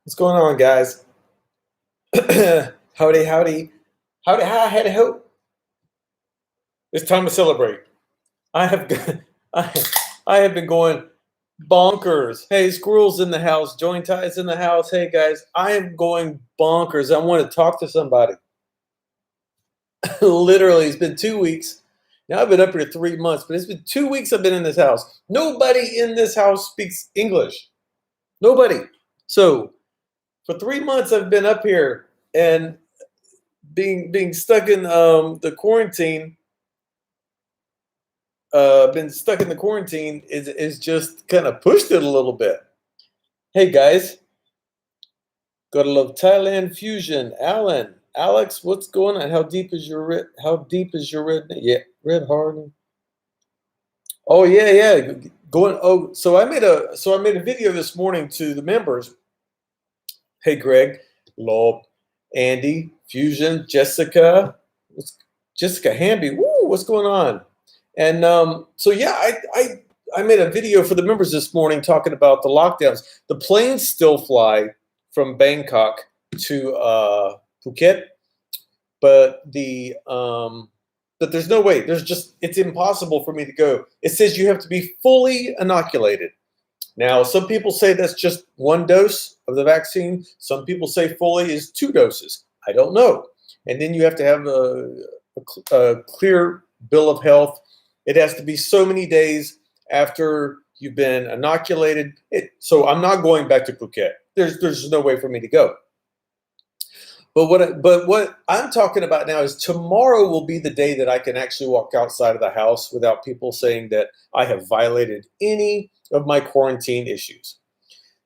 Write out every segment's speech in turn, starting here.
What's going on, guys? Howdy, howdy, howdy, hi, howdy, ho. It's time to celebrate. I have, I, I have been going bonkers. Hey, squirrels in the house, joint ties in the house. Hey, guys, I am going bonkers. I want to talk to somebody. Literally, it's been 2 weeks. Now I've been up here 3 months, but it's been 2 weeks I've been in this house. Nobody in this house speaks English. Nobody. So for 3 months I've been up here and being stuck in the quarantine, been stuck in the quarantine is just kind of pushed it a little bit. Hey guys, gotta love Thailand fusion. Alan, Alex, what's going on? How deep is your red? Yeah, red Harden. Oh yeah, yeah. Going. Oh, so I made a video this morning to the members. Hey Greg, Lob, Andy, Fusion, Jessica, Jessica Hamby. Woo, what's going on? And so yeah, I made a video for the members this morning talking about the lockdowns. The planes still fly from Bangkok to Phuket, but but there's no way. It's impossible for me to go. It says you have to be fully inoculated. Now, some people say that's just one dose of the vaccine. Some people say fully is 2 doses. I don't know. And then you have to have a clear bill of health. It has to be so many days after you've been inoculated. So I'm not going back to Phuket. There's no way for me to go. But what I'm talking about now is tomorrow will be the day that I can actually walk outside of the house without people saying that I have violated any of my quarantine issues.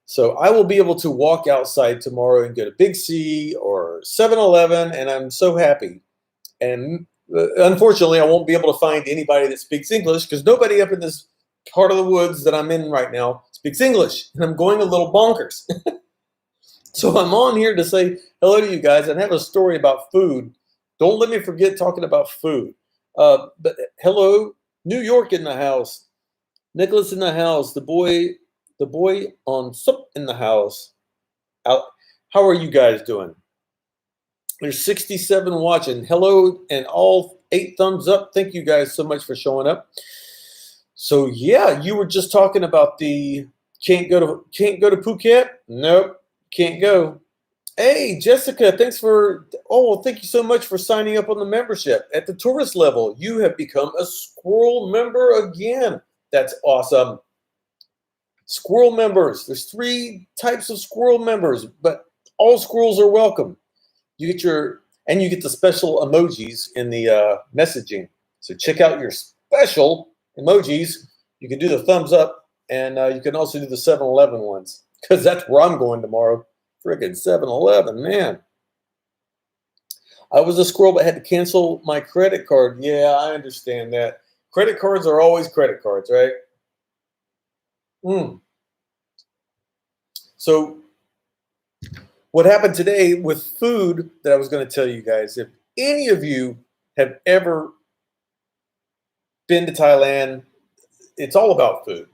So I will be able to walk outside tomorrow and go to Big C or 7-Eleven, and I'm so happy. And unfortunately, I won't be able to find anybody that speaks English because nobody up in this part of the woods that I'm in right now speaks English, and I'm going a little bonkers. So I'm on here to say hello to you guys and have a story about food. Don't let me forget talking about food. But hello, New York in the house, Nicholas in the house, the boy on sup in the house. How are you guys doing? There's 67 watching. Hello, and all 8 thumbs up. Thank you guys so much for showing up. So yeah, you were just talking about the can't go to Phuket. Nope, can't go. Hey, Jessica, thank you so much for signing up on the membership. At the tourist level, you have become a squirrel member again. That's awesome. Squirrel members. There's 3 types of squirrel members, but all squirrels are welcome. You get the special emojis in the messaging. So check out your special emojis. You can do the thumbs up, and you can also do the 7-Eleven ones because that's where I'm going tomorrow. Friggin' 7-Eleven, man. I was a squirrel but had to cancel my credit card. Yeah, I understand that. Credit cards are always credit cards, right? Mm. So what happened today with food that I was going to tell you guys, if any of you have ever been to Thailand, it's all about food.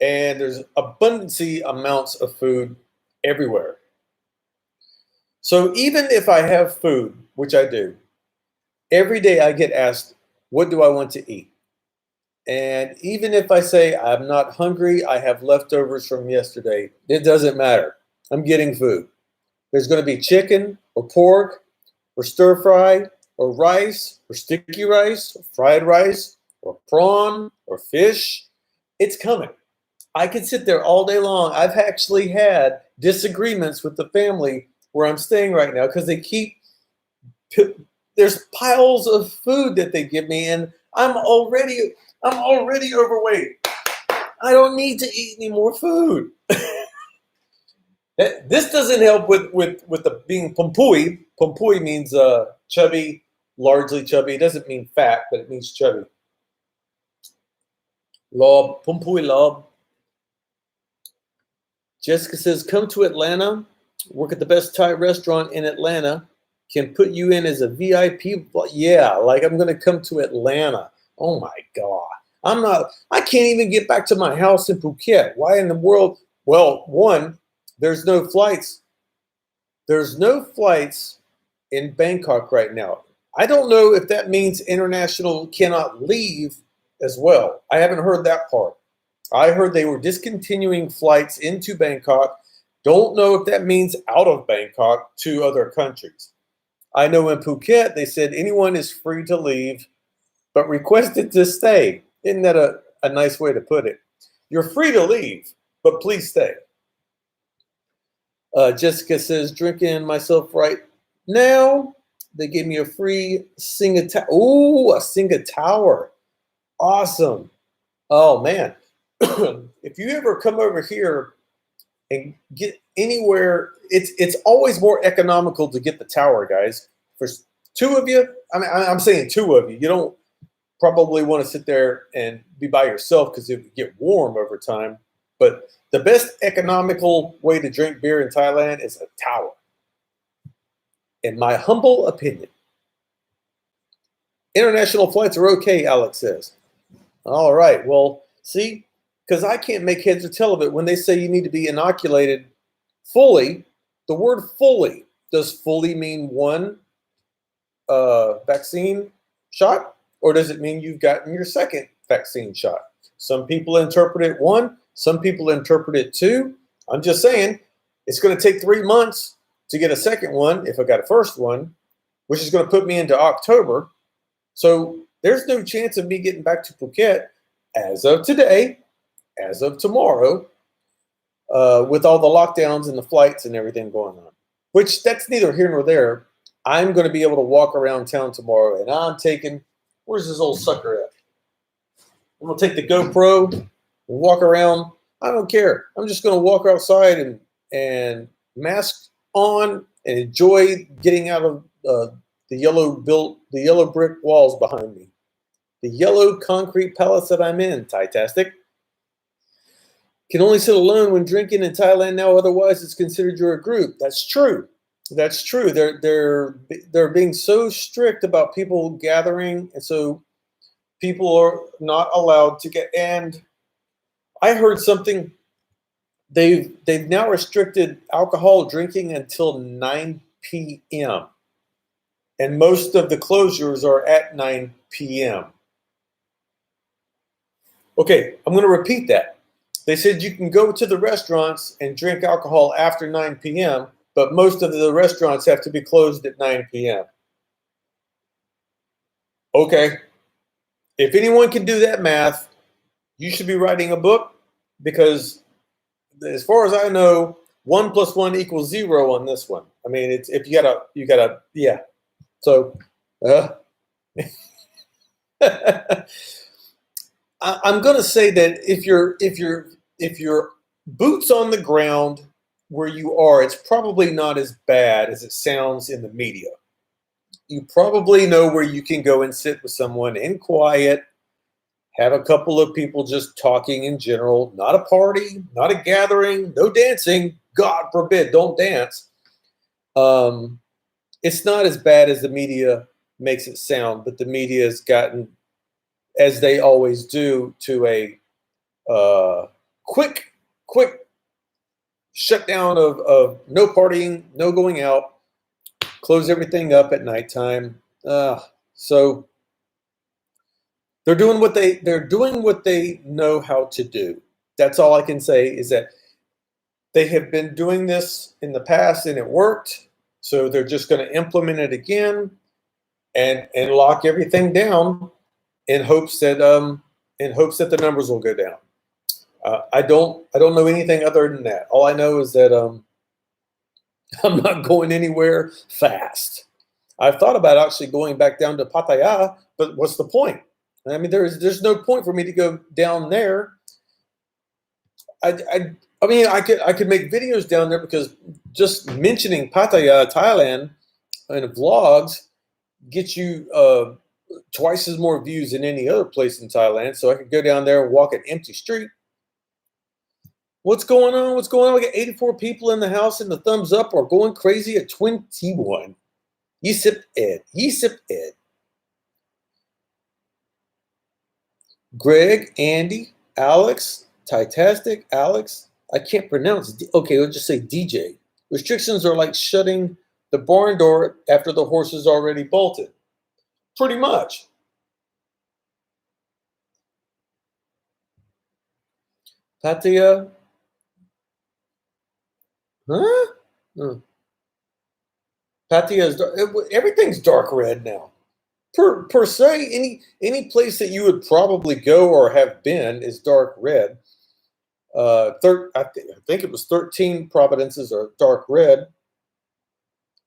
And there's abundancy amounts of food everywhere. So even if I have food, which I do, every day I get asked, what do I want to eat? And even if I say I'm not hungry, I have leftovers from yesterday, it doesn't matter. I'm getting food. There's going to be chicken or pork or stir fry or rice or sticky rice or fried rice or prawn or fish. It's coming. I could sit there all day long. I've actually had disagreements with the family where I'm staying right now because there's piles of food that they give me, and I'm already overweight. I don't need to eat any more food. This doesn't help with the being pompui. Pompui means chubby, largely chubby. It doesn't mean fat, but it means chubby. Lob, pompui lob. Jessica says, come to Atlanta, work at the best Thai restaurant in Atlanta, can put you in as a VIP. Yeah, like I'm going to come to Atlanta. Oh my God. I can't even get back to my house in Phuket. Why in the world? Well, one, There's no flights. There's no flights in Bangkok right now. I don't know if that means international cannot leave as well. I haven't heard that part. I heard they were discontinuing flights into Bangkok. Don't know if that means out of Bangkok to other countries. I know in Phuket, they said anyone is free to leave, but requested to stay. Isn't that a nice way to put it? You're free to leave, but please stay. Jessica says, drinking myself right now. They gave me a free Singa Tower. Ooh, a Singa Tower. Awesome. Oh, man. If you ever come over here and get anywhere, it's always more economical to get the tower, guys. For two of you, I mean, I'm saying two of you. You don't probably want to sit there and be by yourself because it would get warm over time. But the best economical way to drink beer in Thailand is a tower, in my humble opinion. International flights are okay, Alex says. All right, well, see, because I can't make heads or tail of it when they say you need to be inoculated fully. The word fully, does fully mean one vaccine shot, or does it mean you've gotten your second vaccine shot? Some people interpret it one, some people interpret it two. I'm just saying it's going to take 3 months to get a second one if I got a first one, which is going to put me into October. So there's no chance of me getting back to Phuket as of today, as of tomorrow, with all the lockdowns and the flights and everything going on, which that's neither here nor there. I'm going to be able to walk around town tomorrow, and I'm taking, where's this old sucker at? I'm going to take the GoPro and walk around. I don't care. I'm just going to walk outside and mask on and enjoy getting out of the yellow brick walls behind me. The yellow concrete palace that I'm in, Thai-tastic. Can only sit alone when drinking in Thailand now, otherwise it's considered you're a group. That's true. That's true. They're being so strict about people gathering, and so people are not allowed to get. And I heard something. They've now restricted alcohol drinking until 9 p.m. and most of the closures are at 9 p.m. Okay, I'm going to repeat that. They said you can go to the restaurants and drink alcohol after 9 p.m., but most of the restaurants have to be closed at 9 p.m. Okay, if anyone can do that math, you should be writing a book, because as far as I know, 1 + 1 = 0 on this one. I mean, it's if you gotta, yeah. So, I'm going to say that if you're boots on the ground where you are, it's probably not as bad as it sounds in the media. You probably know where you can go and sit with someone in quiet, have a couple of people just talking in general, not a party, not a gathering, no dancing. God forbid, don't dance. It's not as bad as the media makes it sound, but the media has gotten, as they always do, to a quick shutdown of no partying, no going out, close everything up at nighttime. So they're doing what they know how to do. That's all I can say, is that they have been doing this in the past and it worked. So they're just going to implement it again and lock everything down in hopes that the numbers will go down. I don't know anything other than that. All I know is that I'm not going anywhere fast. I've thought about actually going back down to Pattaya, but what's the point? I mean, there's no point for me to go down there. I mean, I could make videos down there, because just mentioning Pattaya, Thailand, in vlogs gets you twice as more views than any other place in Thailand. So I could go down there and walk an empty street. What's going on? What's going on? We got 84 people in the house, and the thumbs up are going crazy at 21. Yisip Ed. Greg, Andy, Alex, Titastic, Alex, I can't pronounce. Okay, let's just say DJ. Restrictions are like shutting the barn door after the horse is already bolted. Pretty much. Patia, huh? Patia is everything's dark red now. Per se, any place that you would probably go or have been is dark red. I think it was 13 providences are dark red.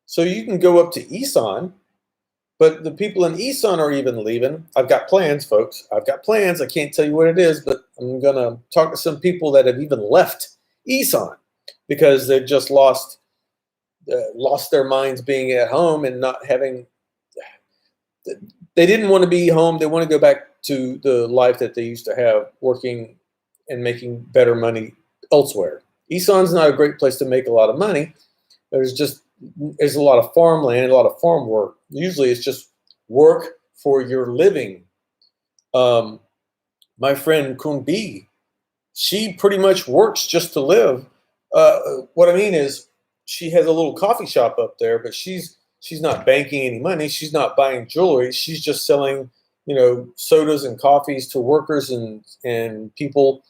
So you can go up to Isan, but the people in Isan are even leaving. I've got plans, folks. I've got plans. I can't tell you what it is, but I'm going to talk to some people that have even left Isan because they've just lost their minds being at home and not having. They didn't want to be home. They want to go back to the life that they used to have, working and making better money elsewhere. Isan's not a great place to make a lot of money. There's a lot of farmland, a lot of farm work. Usually it's just work for your living. My friend Kumbi, she pretty much works just to live. What I mean is she has a little coffee shop up there, but she's not banking any money. She's not buying jewelry. She's just selling, sodas and coffees to workers and people.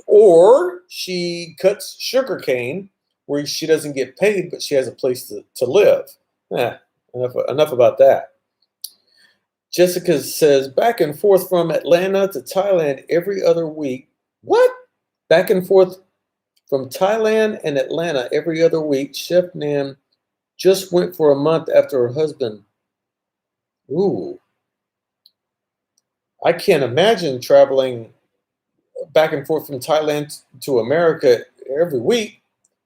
Or she cuts sugar cane where she doesn't get paid, but she has a place to live. Enough about that. Jessica says, back and forth from Atlanta to Thailand every other week. What? Back and forth from Thailand and Atlanta every other week. Chef Nam just went for a month after her husband. Ooh. I can't imagine traveling back and forth from Thailand to America every week.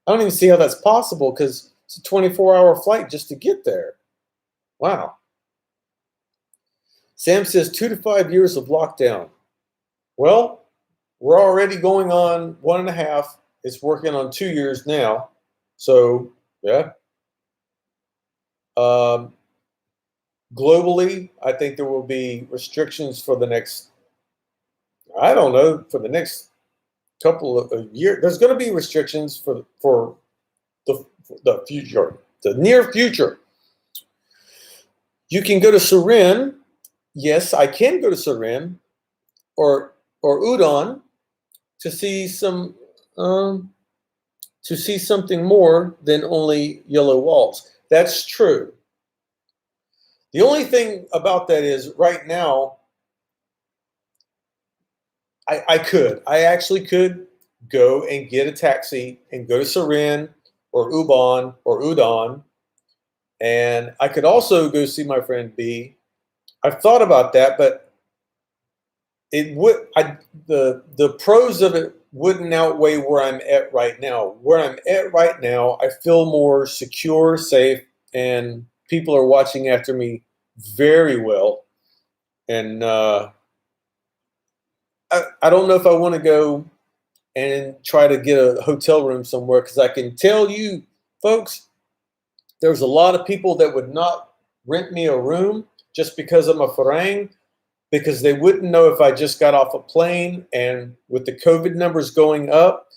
I don't even see how that's possible because it's a 24-hour flight just to get there. Wow. Sam says 2 to 5 years of lockdown. Well, we're already going on 1.5. It's working on 2 years now. So, yeah. Globally, I think there will be restrictions for the next, I don't know, for the next couple of years. There's going to be restrictions for the future, the near future. You can go to Surin. Yes, I can go to Surin or Udon to see something more than only yellow walls. That's true. The only thing about that is right now, I actually could go and get a taxi and go to Surin or Ubon or Udon. And I could also go see my friend B. I've thought about that, but the pros of it wouldn't outweigh where I'm at right now. Where I'm at right now, I feel more secure, safe, and people are watching after me very well. And I don't know if I want to go and try to get a hotel room somewhere because I can tell you, folks, there's a lot of people that would not rent me a room just because I'm a Farang, because they wouldn't know if I just got off a plane. And with the COVID numbers going up,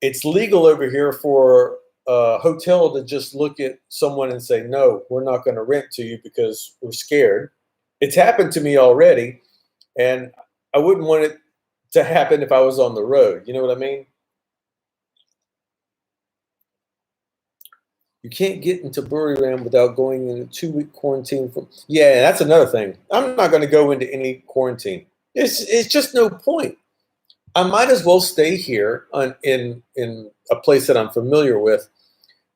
it's legal over here for a hotel to just look at someone and say, no, we're not going to rent to you because we're scared. It's happened to me already, and I wouldn't want it to happen if I was on the road. You know what I mean? You can't get into Buriram without going in a 2-week quarantine. Yeah, that's another thing. I'm not going to go into any quarantine. It's just no point. I might as well stay here in a place that I'm familiar with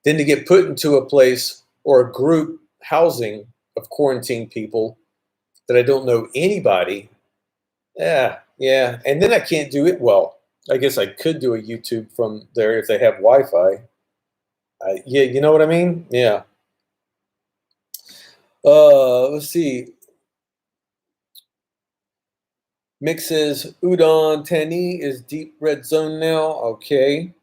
than to get put into a place or a group housing of quarantined people that I don't know anybody. Yeah. And then I can't do it well. I guess I could do a YouTube from there if they have Wi-Fi. Yeah, you know what I mean? Yeah. Let's see. Mick says Udon Tani is deep red zone now. Okay.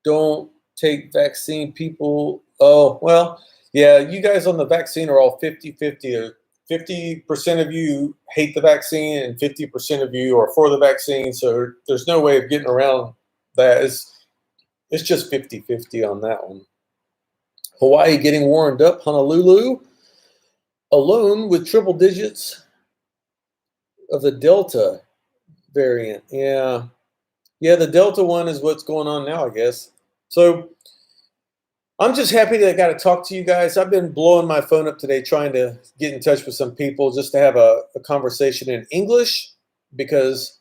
Don't take vaccine, people. Oh, well, yeah, you guys on the vaccine are all 50-50. 50% of you hate the vaccine and 50% of you are for the vaccine. So there's no way of getting around It's just 50-50 on that one. Hawaii getting warmed up. Honolulu alone with triple digits of the Delta variant. Yeah, the Delta one is what's going on now, I guess. So I'm just happy that I got to talk to you guys. I've been blowing my phone up today trying to get in touch with some people just to have a conversation in English because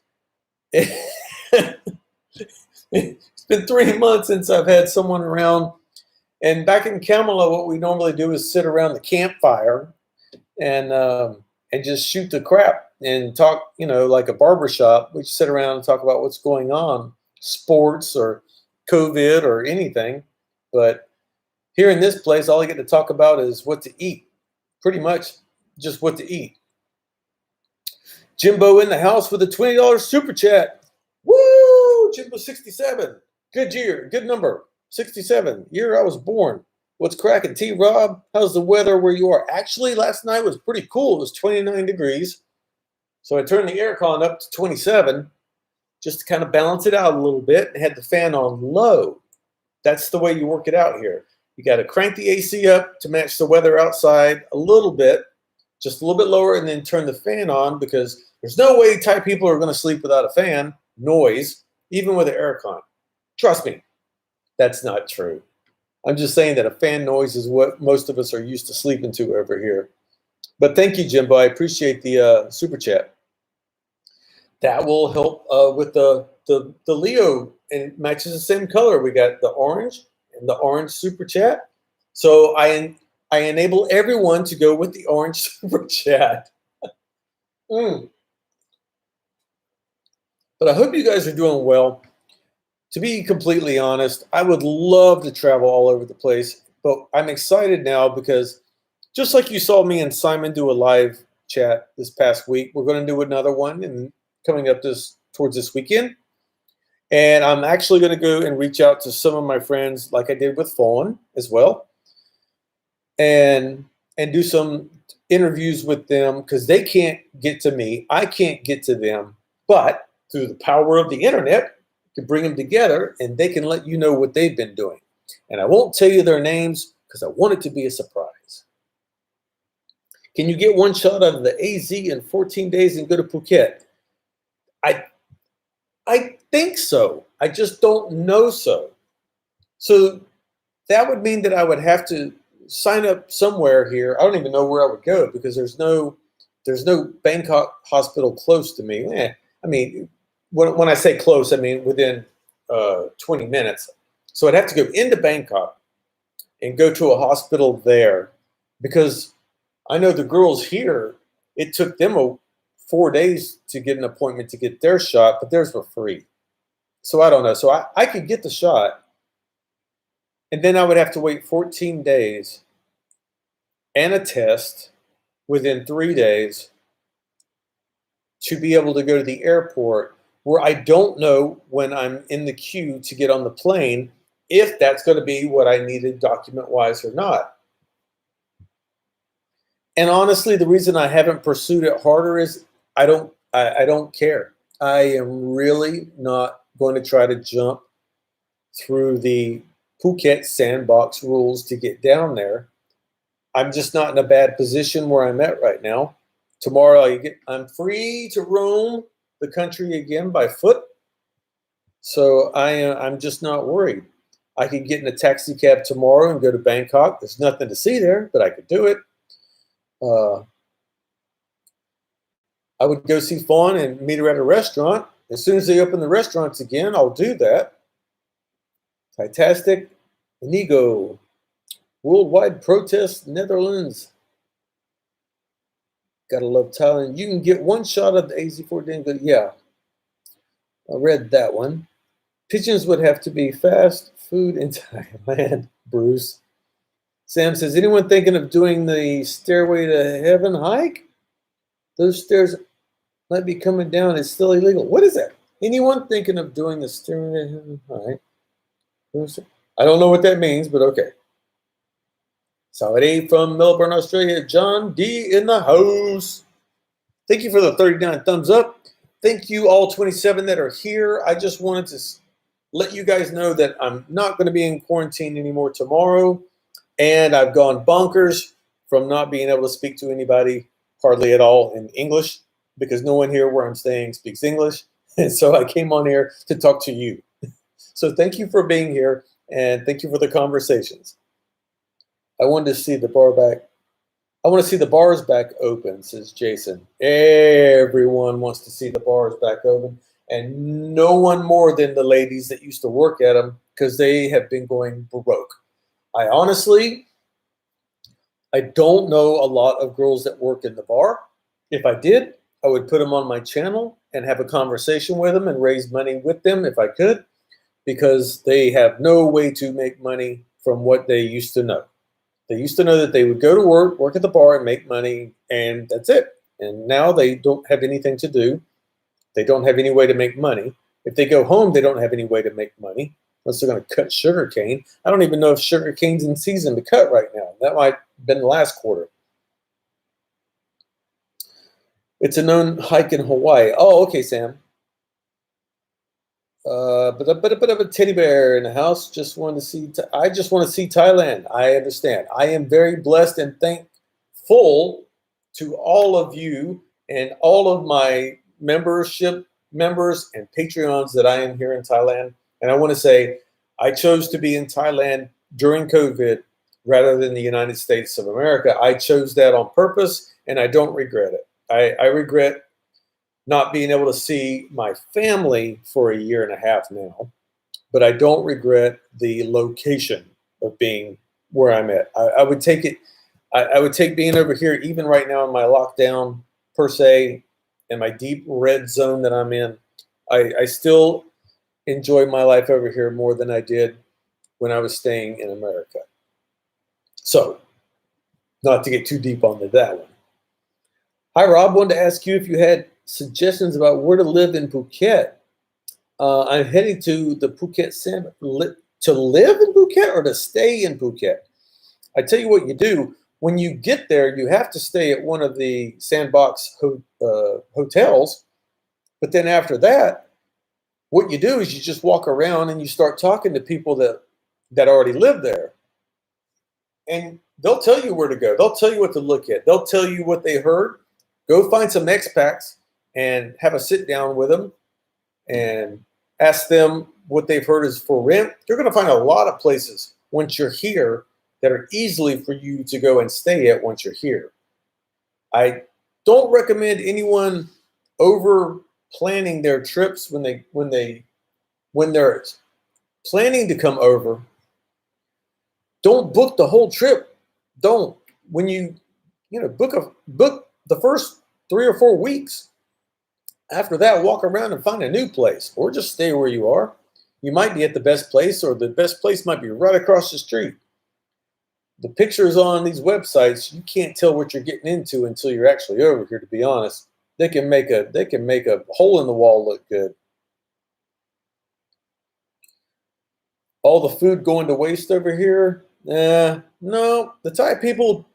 it's been 3 months since I've had someone around. And back in Kamala, what we normally do is sit around the campfire and just shoot the crap and talk, like a barbershop. We just sit around and talk about what's going on, sports or COVID or anything. But here in this place, all I get to talk about is what to eat. Pretty much just what to eat. Jimbo in the house with a $20 super chat. Woo! Jimbo 67. Good year. Good number. 67. Year I was born. What's cracking? T. Rob, how's the weather where you are? Actually, last night was pretty cool. It was 29 degrees. So I turned the aircon up to 27 just to kind of balance it out a little bit and had the fan on low. That's the way you work it out here. You got to crank the AC up to match the weather outside a little bit, just a little bit lower, and then turn the fan on because there's no way Thai people are going to sleep without a fan. Noise, even with an aircon. Trust me, that's not true. I'm just saying that a fan noise is what most of us are used to sleeping to over here. But thank you, Jimbo. I appreciate the super chat. That will help with the Leo, and it matches the same color. We got the orange and the orange super chat. So I enable everyone to go with the orange super chat. But I hope you guys are doing well. To be completely honest, I would love to travel all over the place, but I'm excited now because just like you saw me and Simon do a live chat this past week, we're going to do another one and coming up towards this weekend. And I'm actually going to go and reach out to some of my friends like I did with Fawn as well and do some interviews with them because they can't get to me. I can't get to them. But through the power of the internet, you can bring them together and they can let you know what they've been doing. And I won't tell you their names because I want it to be a surprise. Can you get one shot out of the AZ in 14 days and go to Phuket? I think so. I just don't know so. So that would mean that I would have to sign up somewhere here. I don't even know where I would go because there's no Bangkok hospital close to me. I mean, when I say close, I mean within 20 minutes. So I'd have to go into Bangkok and go to a hospital there because I know the girls here, it took them 4 days to get an appointment to get their shot, but theirs were free. So I don't know. So I could get the shot, and then I would have to wait 14 days and a test within 3 days to be able to go to the airport where I don't know when I'm in the queue to get on the plane if that's going to be what I needed document-wise or not. And honestly, the reason I haven't pursued it harder is I don't care. I am really not going to try to jump through the Phuket sandbox rules to get down there. I'm just not in a bad position where I'm at right now. Tomorrow I'm free to roam the country again by foot. So I'm just not worried. I could get in a taxi cab tomorrow and go to Bangkok. There's nothing to see there, but I could do it. I would go see Fawn and meet her at a restaurant. As soon as they open the restaurants again, I'll do that. Fantastic. Inigo. Worldwide protest, Netherlands. Gotta love Thailand. You can get one shot of the AZ-14. Yeah, I read that one. Pigeons would have to be fast food in Thailand, Bruce. Sam says, anyone thinking of doing the Stairway to Heaven hike? Those stairs might be coming down. It's still illegal. What is that? Anyone thinking of doing the Stairway to Heaven hike? I don't know what that means, but okay. Saudi from Melbourne, Australia. John D. in the house. Thank you for the 39 thumbs up. Thank you all 27 that are here. I just wanted to let you guys know that I'm not going to be in quarantine anymore tomorrow. And I've gone bonkers from not being able to speak to anybody hardly at all in English because no one here where I'm staying speaks English. And so I came on here to talk to you. So thank you for being here and thank you for the conversations. I wanted to see the bar back. I want to see the bars back open, says Jason. Everyone wants to see the bars back open, and no one more than the ladies that used to work at them because they have been going broke. I don't know a lot of girls that work in the bar. If I did, I would put them on my channel and have a conversation with them and raise money with them if I could, because they have no way to make money from what they used to know. They used to know that they would go to work at the bar and make money, and that's it. And now they don't have anything to do. They don't have any way to make money. If they go home, they don't have any way to make money unless they're going to cut sugar cane. I don't even know if sugar cane's in season to cut right now. That might have been the last quarter. It's a known hike in Hawaii. Oh, okay, Sam. But a bit of a teddy bear in the house. I just want to see Thailand. I understand. I am very blessed and thankful to all of you and all of my membership members and Patreons that I am here in Thailand. And I want to say I chose to be in Thailand during COVID rather than the United States of America. I chose that on purpose, and I don't regret it. I regret not being able to see my family for a year and a half now, but I don't regret the location of being where I'm at. I would take it. I would take being over here, even right now in my lockdown per se, and my deep red zone that I'm in. I still enjoy my life over here more than I did when I was staying in America. So, not to get too deep onto that one. Hi, Rob. Wanted to ask you if you had suggestions about where to live in Phuket. I'm heading to the Phuket to live in Phuket or to stay in Phuket. I tell you what you do. When you get there, you have to stay at one of the sandbox hotels. But then after that, what you do is you just walk around and you start talking to people that already live there. And they'll tell you where to go. They'll tell you what to look at. They'll tell you what they heard. Go find some expats and have a sit down with them and ask them what they've heard is for rent. You're going to find a lot of places once you're here that are easily for you to go and stay at once you're here. I don't recommend anyone over planning their trips when they're planning to come over. Don't book the whole trip. Don't. When you book the first 3 or 4 weeks. After that, walk around and find a new place, or just stay where you are. You might be at the best place, or the best place might be right across the street. The pictures on these websites, you can't tell what you're getting into until you're actually over here. To be honest, they can make a hole in the wall look good. All the food going to waste over here? No. The Thai people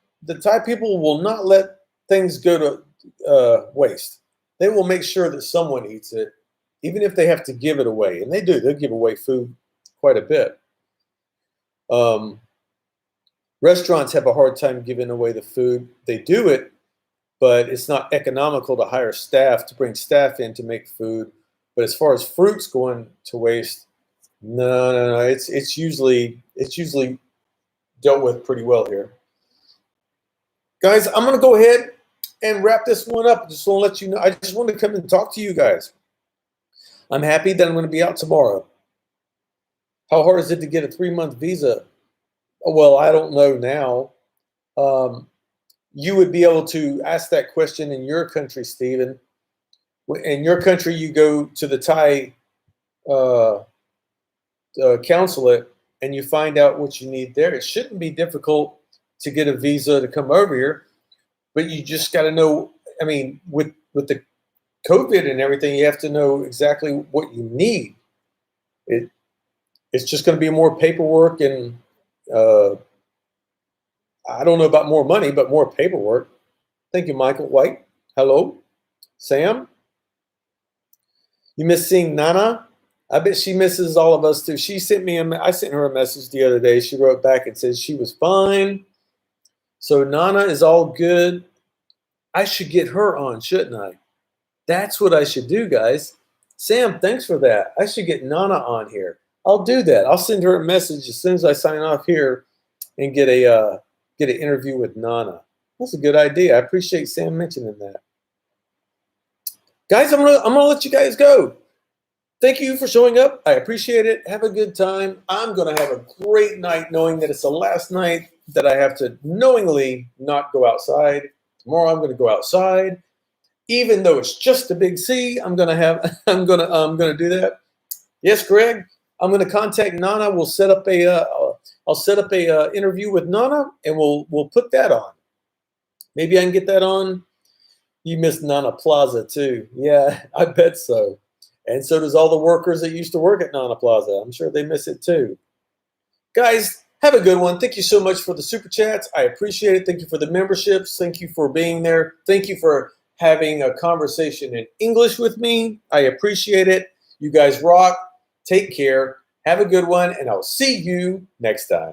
will not let things go to waste. They will make sure that someone eats it, even if they have to give it away. And they do. They'll give away food quite a bit. Restaurants have a hard time giving away the food. They do it, but it's not economical to hire staff, to bring staff in to make food. But as far as fruits going to waste, no. It's usually dealt with pretty well here. Guys, I'm going to go ahead and wrap this one up. Just want to let you know. I just want to come and talk to you guys. I'm happy that I'm going to be out tomorrow. How hard is it to get a 3-month visa? Well, I don't know now. You would be able to ask that question in your country, Stephen. In your country, you go to the Thai consulate and you find out what you need there. It shouldn't be difficult to get a visa to come over here. But you just got to know, I mean, with the COVID and everything, you have to know exactly what you need. It's just going to be more paperwork and I don't know about more money, but more paperwork. Thank you, Michael White. Hello, Sam. You miss seeing Nana? I bet she misses all of us too. She sent me I sent her a message the other day. She wrote back and said she was fine. So Nana is all good. I should get her on, shouldn't I? That's what I should do, guys. Sam, thanks for that. I should get Nana on here. I'll do that. I'll send her a message as soon as I sign off here and get an interview with Nana. That's a good idea. I appreciate Sam mentioning that. Guys, I'm gonna let you guys go. Thank you for showing up. I appreciate it. Have a good time. I'm going to have a great night knowing that it's the last night that I have to knowingly not go outside. Tomorrow I'm going to go outside. Even though it's just a big C, I'm going to do that. Yes, Greg, I'm going to contact Nana. We'll set up I'll set up a interview with Nana and we'll put that on. Maybe I can get that on. You missed Nana Plaza too. Yeah, I bet so. And so does all the workers that used to work at Nana Plaza. I'm sure they miss it too. Guys, have a good one. Thank you so much for the super chats. I appreciate it. Thank you for the memberships. Thank you for being there. Thank you for having a conversation in English with me. I appreciate it. You guys rock. Take care. Have a good one. And I'll see you next time.